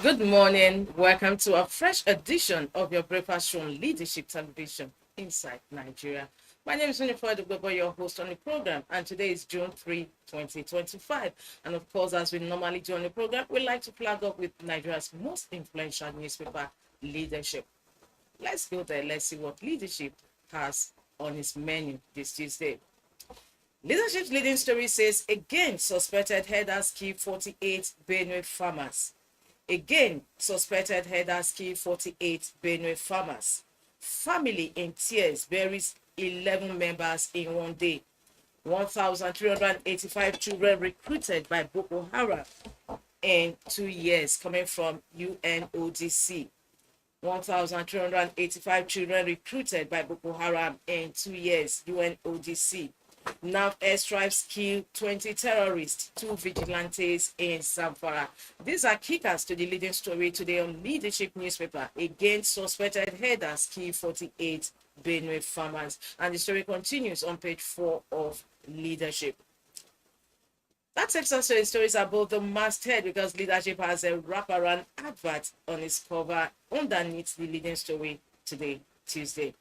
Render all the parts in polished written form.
Good morning. Welcome to a fresh edition of your breakfast show on Leadership Television, Inside Nigeria. My name is Winifred Ogbebo, your host on the program, and today is June 3, 2025. And of course, as we normally do on the program, we like to flag up with Nigeria's most influential newspaper, Leadership. Let's go there. Let's see what Leadership has on its menu this Tuesday. Leadership's leading story says, again, suspected herders kill 48 Benue farmers. Again, suspected herders kill 48 Benue farmers. Family in tears buries 11 members in one day. 1,385 children recruited by Boko Haram in 2 years, coming from UNODC. 1,385 children recruited by Boko Haram in 2 years, UNODC. Nav airstrikes kill 20 terrorists, 2 vigilantes in Zamfara. These are kickers to the leading story today on Leadership newspaper. Again, suspected herders kill 48 Benue farmers. And the story continues on page 4 of Leadership. That takes us to the stories about the masthead, because Leadership has a wraparound advert on its cover underneath the leading story today, Tuesday.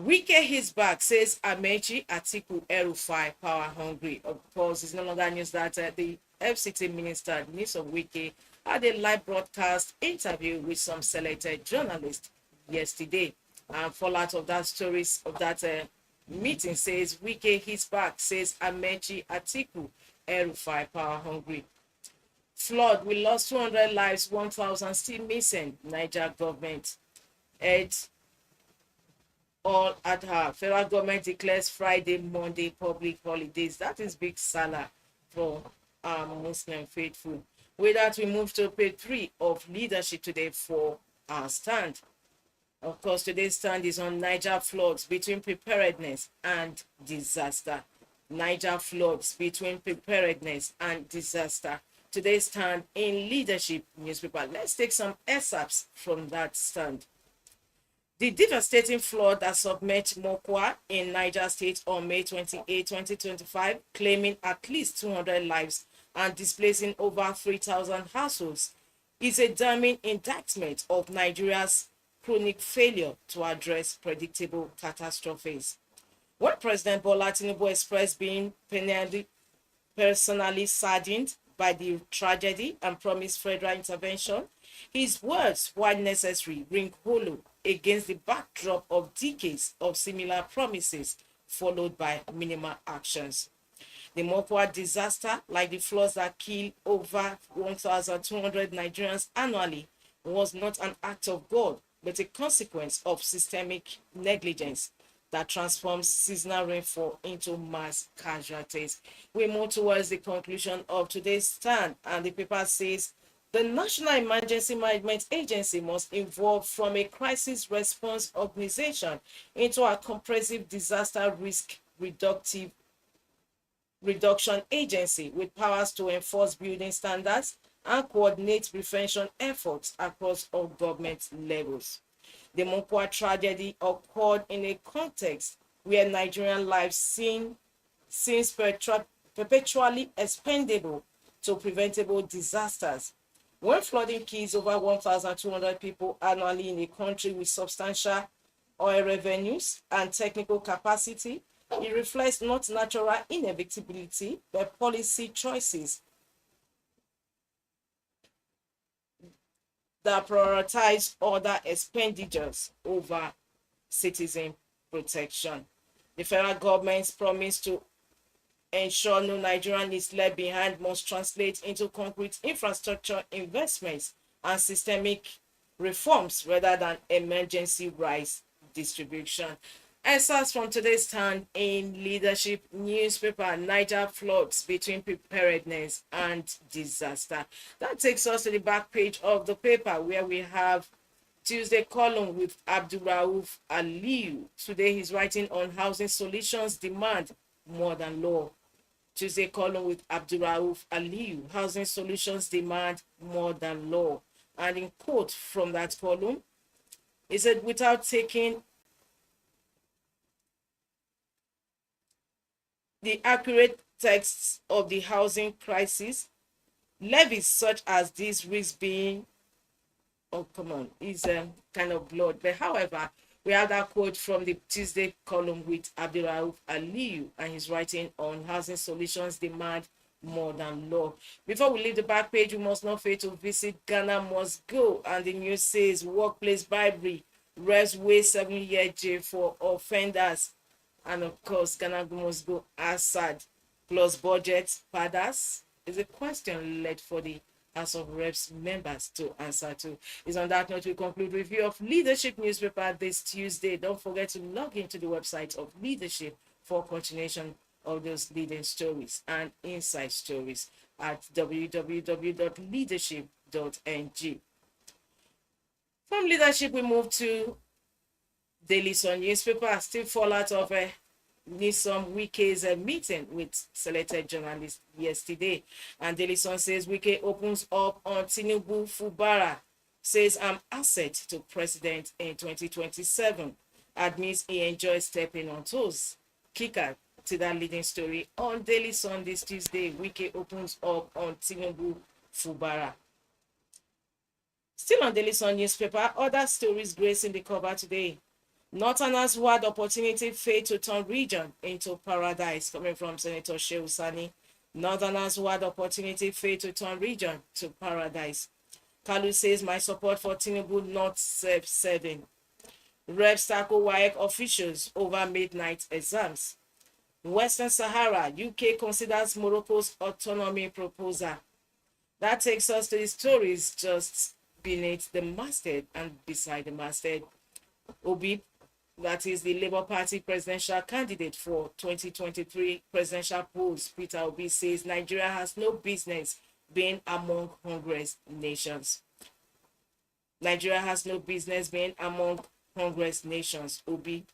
Wike his back, says Amechi Atiku El-Rufai power hungry. Of course, it's no longer news that the FCT minister, News of Wike, had a live broadcast interview with some selected journalists yesterday. And fallout of that stories of that meeting says Wike his back, says Amechi Atiku El-Rufai power hungry. Flood, we lost 200 lives, 1,000 still missing. Niger government urged all at her. Federal government declares Friday, Monday public holidays. That is big salah for Muslim faithful. With that, we move to page 3 of Leadership today for our stand. Of course, today's stand is on Niger floods between preparedness and disaster. Niger floods between preparedness and disaster. Today's stand in Leadership newspaper. Let's take some excerpts from that stand. The devastating flood that submerged Mokwa in Niger State on May 28, 2025, claiming at least 200 lives and displacing over 3,000 households, is a damning indictment of Nigeria's chronic failure to address predictable catastrophes. When President Bola Tinubu expressed being personally saddened by the tragedy and promised federal intervention, his words, while necessary, ring hollow against the backdrop of decades of similar promises followed by minimal actions. The Mokwa disaster, like the floods that kill over 1,200 Nigerians annually, was not an act of God, but a consequence of systemic negligence that transforms seasonal rainfall into mass casualties. We move towards the conclusion of today's stand, and the paper says the National Emergency Management Agency must evolve from a crisis response organization into a comprehensive disaster risk reduction agency with powers to enforce building standards and coordinate prevention efforts across all government levels. The Mokwa tragedy occurred in a context where Nigerian lives seems perpetually expendable to preventable disasters. When flooding kills over 1,200 people annually in a country with substantial oil revenues and technical capacity, it reflects not natural inevitability, but policy choices that prioritize other expenditures over citizen protection. The federal government's promise to ensure no Nigerian is left behind must translate into concrete infrastructure investments and systemic reforms rather than emergency rice distribution. Excerpts from today's stand in Leadership newspaper, Niger floods between preparedness and disaster. That takes us to the back page of the paper, where we have Tuesday column with Abdurrauf Aliyu. Today he's writing on housing solutions demand more than law. Tuesday column with Abdurrauf Aliyu, housing solutions demand more than law. And in quote from that column, he said, without taking the accurate texts of the housing crisis, levies such as this risk being Oh, come on, it's kind of blood. But however, we have that quote from the Tuesday column with Abdulrauf Aliyu, and he's writing on housing solutions demand more than law. Before we leave the back page, we must not fail to visit Ghana Must Go, and the news says workplace bribery, reps way 7-year jail for offenders, and of course, Ghana Must Go Assad plus budget fathers is a question led for the House of Reps members to answer to. Is on that note we conclude review of Leadership newspaper this Tuesday. Don't forget to log into the website of Leadership for continuation of those leading stories and inside stories at www.leadership.ng. From Leadership, we move to Daily Sun newspaper. Still fallout of Nyesom Wike's meeting with selected journalists yesterday. And Daily Sun says Wike opens up on Tinubu Fubara, says I'm asset to president in 2027, admits he enjoys stepping on toes. Kicker to that leading story on Daily Sun this Tuesday. Wike opens up on Tinubu Fubara. Still on Daily Sun newspaper, other stories gracing the cover today. Northerners who had opportunity failed to turn region into paradise, coming from Senator Shehu Sani. Northerners who had opportunity failed to turn region to paradise. Kalu says my support for Tinubu not self-serving. Reps tackle WAEC officials over midnight exams. Western Sahara, UK considers Morocco's autonomy proposal. That takes us to the stories just beneath the masthead and beside the masthead. Obi, that is the Labour Party presidential candidate for 2023 presidential polls, Peter Obi says Nigeria has no business being among hungry nations. Nigeria has no business being among hungry nations, Obi.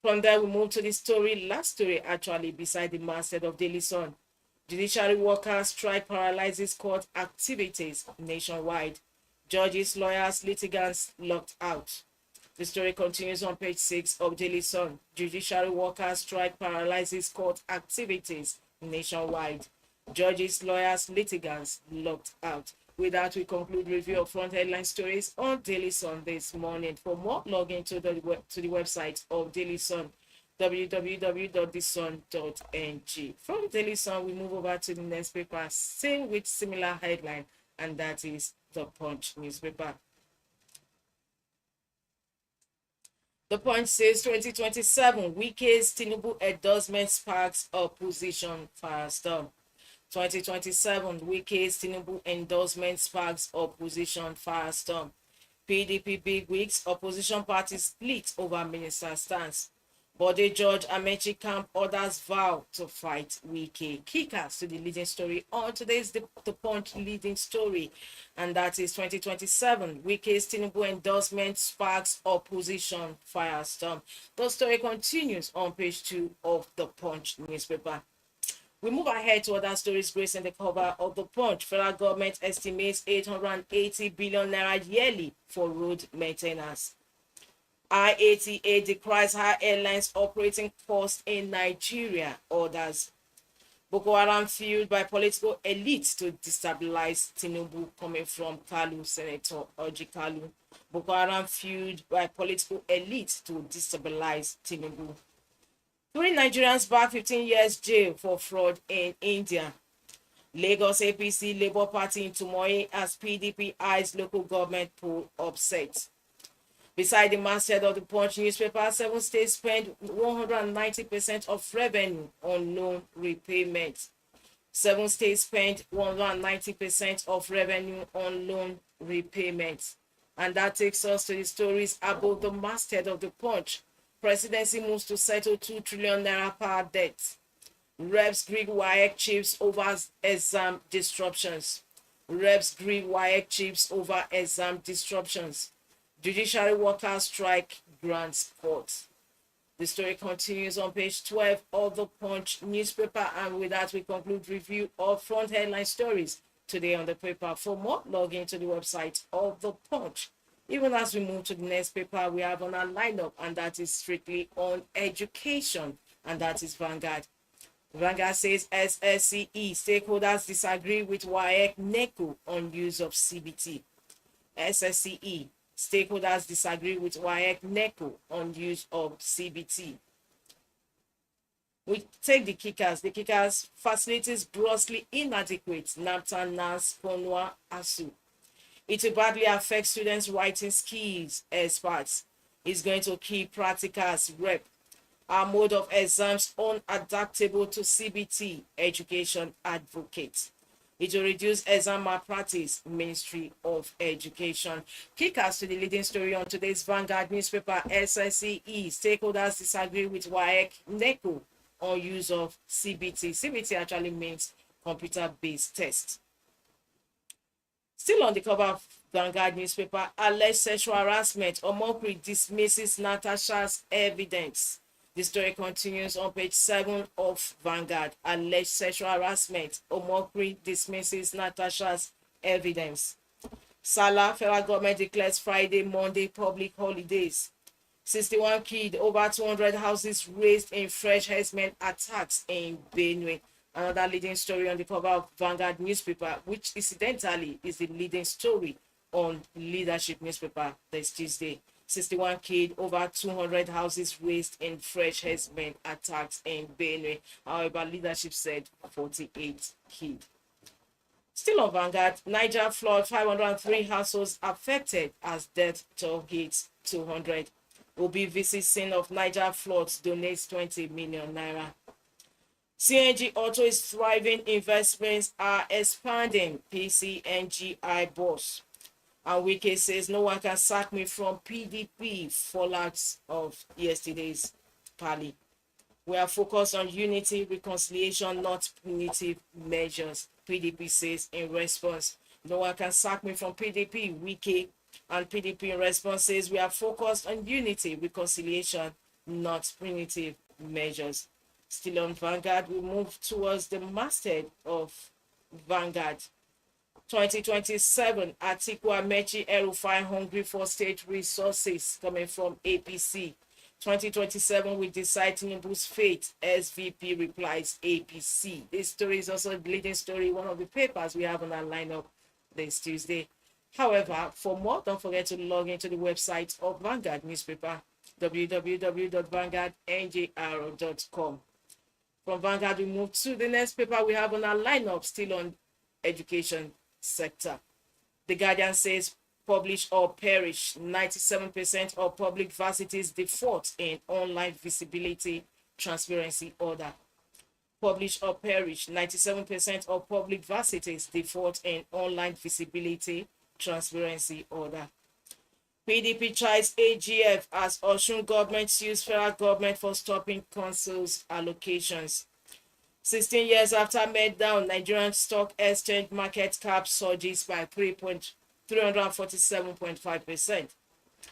From there, we move to the story, last story actually, beside the masthead of Daily Sun. Judiciary workers strike paralyzes court activities nationwide. Judges, lawyers, litigants locked out. The story continues on page 6 of Daily Sun. Judiciary workers strike paralyzes court activities nationwide. Judges, lawyers, litigants locked out. With that, we conclude review of front headline stories on Daily Sun this morning. For more, log into the website of Daily Sun, www.thesun.ng. From Daily Sun, we move over to the next paper, same with similar headline, and that is the Punch newspaper. The Punch says 2027, Wike's Tinubu endorsement sparks opposition firestorm. 2027, Wike's Tinubu endorsement sparks opposition firestorm. PDP bigwigs, opposition parties split over minister stance. Bode George Amechi camp orders vow to fight Wike. Kickers to the leading story on today's the Punch leading story, and that is 2027. Wike's Tinubu endorsement sparks opposition firestorm. The story continues on page 2 of the Punch newspaper. We move ahead to other stories gracing the cover of the Punch. Federal government estimates 880 billion naira yearly for road maintenance. IATA decries high airlines operating costs in Nigeria. Orders. Boko Haram fueled by political elites to destabilize Tinubu, coming from Kalu, Senator Oji Kalu. Boko Haram fueled by political elites to destabilize Tinubu. 3 Nigerians back 15 years jail for fraud in India. Lagos APC Labour Party in turmoil as PDP eyes local government poll upset. Beside the masthead of the Punch newspaper, 7 states spend 190% of revenue on loan repayment. 7 states spend 190% of revenue on loan repayment. And that takes us to the stories about the masthead of the Punch. Presidency moves to settle 2 trillion naira power debt. Reps Greek WAEC chiefs over exam disruptions. Reps Greek WAEC chiefs over exam disruptions. Judiciary workers strike grants court. The story continues on page 12 of the Punch newspaper, and with that we conclude review of front headline stories today on the paper. For more, log into the website of the Punch. Even as we move to the next paper, we have on our lineup, and that is strictly on education, and that is Vanguard. Vanguard says SSCE stakeholders disagree with WAEC NECO on use of CBT. SSCE stakeholders disagree with WAEC NECO on use of CBT. We take the kickers. The kickers: facilities grossly inadequate. NAPTA, NAS, PONWA, ASU. It will badly affect students' writing skills. Experts is going to keep practicals. Rep. Our mode of exams unadaptable to CBT. Education advocate. It will reduce exam malpractice. Ministry of Education. Kickers to the leading story on today's Vanguard newspaper. SSCE stakeholders disagree with WAEC NECO on use of CBT. CBT actually means computer-based test. Still on the cover of Vanguard newspaper, alleged sexual harassment. Omokri dismisses Natasha's evidence. The story continues on page 7 of Vanguard. Alleged sexual harassment. Omokri dismisses Natasha's evidence. Salah, federal government declares Friday, Monday public holidays. 61 killed, over 200 houses razed in fresh herdsmen attacks in Benue. Another leading story on the cover of Vanguard newspaper, which incidentally is the leading story on Leadership newspaper this Tuesday. 61 killed, over 200 houses razed in fresh herdsmen attacks in Benue. However, Leadership said 48 killed. Still on Vanguard, Niger flood, 503 households affected as death toll hits 200. Obi visits scene of Niger floods, donates 20 million naira. CNG Auto is thriving, investments are expanding. PCNGI boss. And Wike says no one can sack me from PDP. Fallout of yesterday's rally. We are focused on unity, reconciliation, not punitive measures. PDP says in response. No one can sack me from PDP. Wike and PDP in response says we are focused on unity, reconciliation, not punitive measures. Still on Vanguard, we move towards the masthead of Vanguard. 2027, Atiku Amechi El-Rufai hungry for state resources coming from APC. 2027, we decide Tinubu's fate. SVP replies APC. This story is also the leading story, one of the papers we have on our lineup this Tuesday. However, for more, don't forget to log into the website of Vanguard newspaper, www.vanguardnjr.com. From Vanguard, we move to the next paper we have on our lineup, still on education sector. The Guardian says, publish or perish. 97% of public varsities default in online visibility transparency order. Publish or perish. 97% of public varsities default in online visibility transparency order. PDP tries AGF as Osun government sues federal government for stopping council's allocations. 16 years after meltdown, Nigerian stock exchange market cap surges by 347.5%.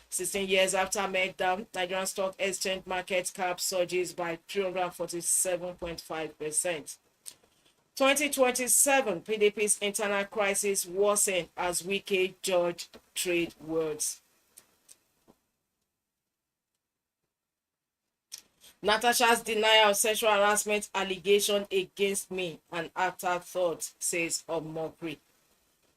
16 years after meltdown, Nigerian stock exchange market cap surges by 347.5%. 2027, PDP's internal crisis worsened as Wike judge trade words. Natasha's denial of sexual harassment allegation against me, an afterthought, says Omokri.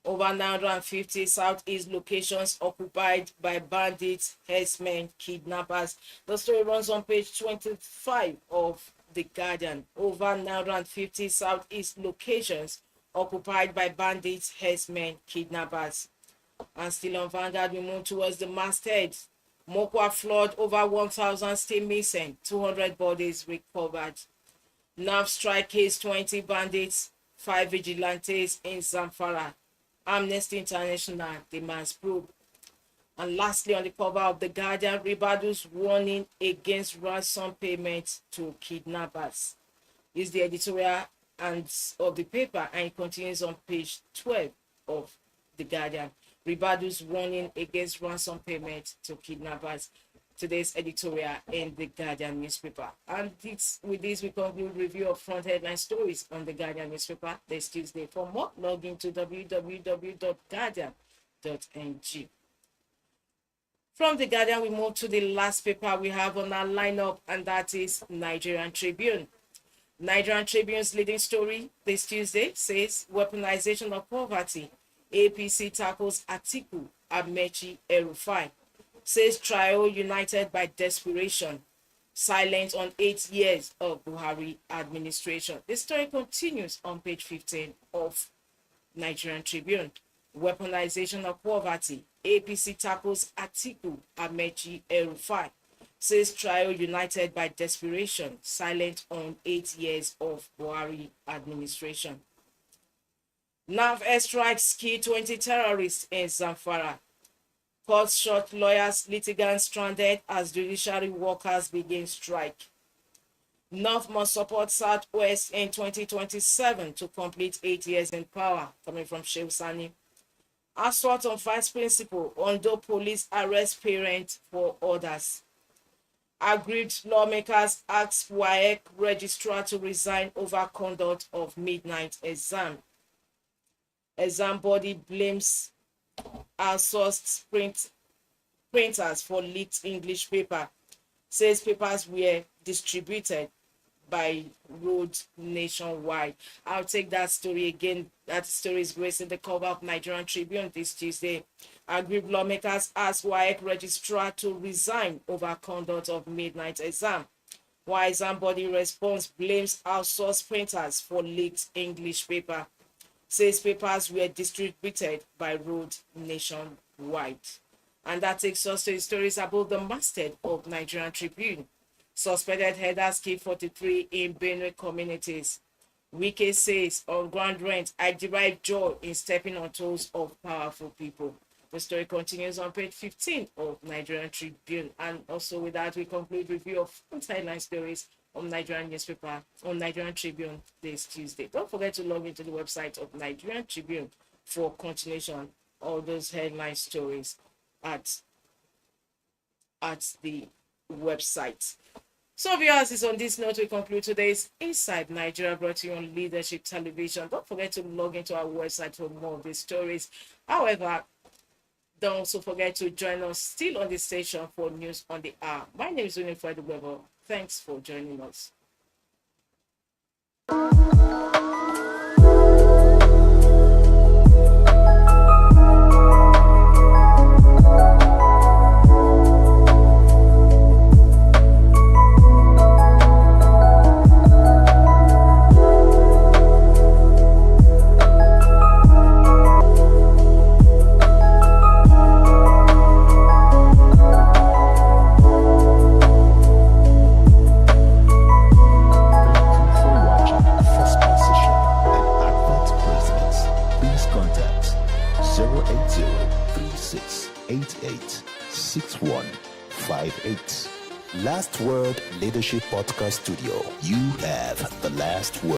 Over 950 Southeast locations occupied by bandits, herdsmen, kidnappers. The story runs on page 25 of The Guardian. Over 950 Southeast locations occupied by bandits, herdsmen, kidnappers. And still on Vanguard, we move towards the masthead. Mokwa flood, over 1,000 still missing, 200 bodies recovered. NAV strike case, 20 bandits, 5 vigilantes in Zamfara. Amnesty International demands probe. And lastly, on the cover of The Guardian, Ribadu's warning against ransom payments to kidnappers. Is the editorial of the paper, and it continues on page 12 of The Guardian. Ribadu's warning against ransom payment to kidnappers. Today's editorial in The Guardian newspaper. And with this, we conclude review of front headline stories on The Guardian newspaper this Tuesday. For more, log into www.guardian.ng. From The Guardian, we move to the last paper we have on our lineup, and that is Nigerian Tribune. Nigerian Tribune's leading story this Tuesday says weaponization of poverty. APC tackles Atiku Amechi Erufai. Says trio united by desperation. Silent on 8 years of Buhari administration. The story continues on page 15 of Nigerian Tribune. Weaponization of poverty. APC tackles Atiku Amechi Erufai. Says trio united by desperation. Silent on 8 years of Buhari administration. NAV airstrikes kill 20 terrorists in Zamfara. Court short lawyers, litigants stranded as judiciary workers begin strike. North must support Southwest in 2027 to complete 8 years in power, coming from Shehu Sani. Assault on vice principal, Ondo police arrest parent for orders. Aggrieved lawmakers ask WAEC registrar to resign over conduct of midnight exam. Exam body blames outsourced printers for leaked English paper. Says papers were distributed by road nationwide. I'll take that story again. That story is gracing the cover of Nigerian Tribune this Tuesday. Aggrieved lawmakers ask WAEC registrar to resign over conduct of midnight exam. While exam body response blames outsourced printers for leaked English paper. Says papers were distributed by road nationwide. And that takes us to the stories about the masthead of Nigerian Tribune. Suspended headers kill 43 in Benue communities. Wike says on ground rent, I derive joy in stepping on toes of powerful people. The story continues on page 15 of Nigerian Tribune. And also with that, we conclude review of headline stories on Nigerian newspaper, on Nigerian Tribune this Tuesday. Don't forget to log into the website of Nigerian Tribune for continuation of those headline stories at the website. So viewers, it's on this note we conclude today's Inside Nigeria, brought to you on Leadership Television. Don't forget to log into our website for more of these stories. However, don't also forget to join us still on the station for news on the hour. My name is Winifred Weber. Thanks for joining us. Contact 080-3688-6158. Last Word Leadership Podcast Studio. You have the last word.